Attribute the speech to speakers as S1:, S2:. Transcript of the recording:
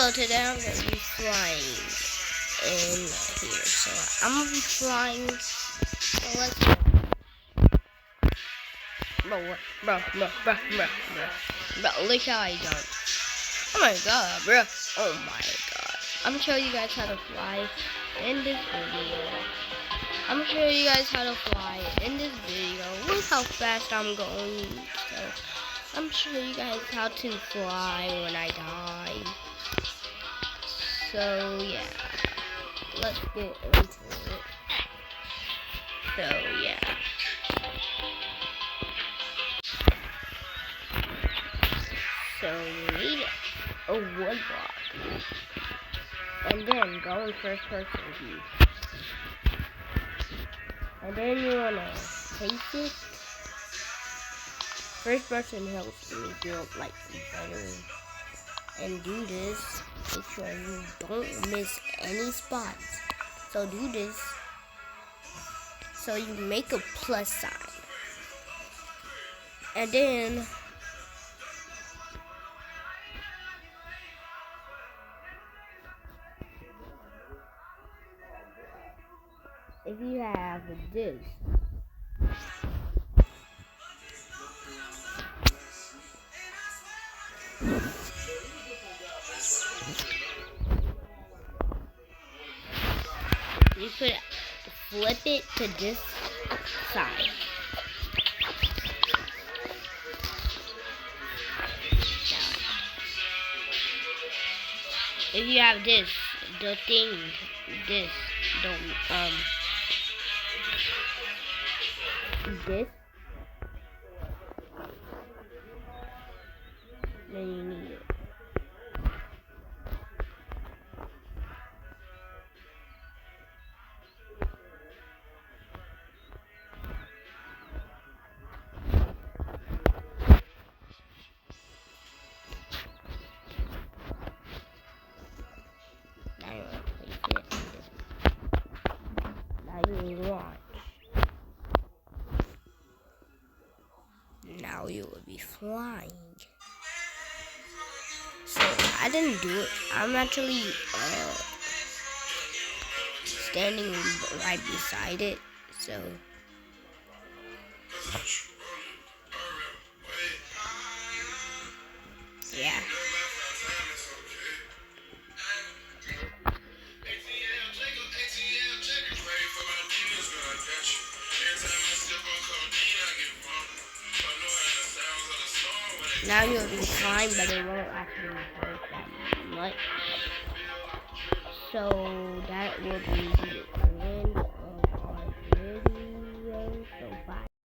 S1: So today I'm gonna be flying in here. So I'm gonna be flying. So let's go. Bro, look how I jump. Oh my god, bro. Oh my god. I'm gonna show you guys how to fly in this video. I'm gonna show you guys how to fly in this video. Look how fast I'm going. So I'm gonna show you guys how to fly when I die. So yeah, let's get into it. So yeah. So you need a wood block. And then go in first person view. And then you wanna place it. First person helps me build like better. And do this. Make sure you don't miss any spots. So do this. So you make a plus sign. And then if you have this, you could flip it to this side. If you have this, the thing, this, this, then you need it. Now you want to place it. Now you launch. Now you will be flying. So I didn't do it. I'm actually standing right beside it. So yeah. Now you'll be fine, but it won't actually hurt that much. So that will be it.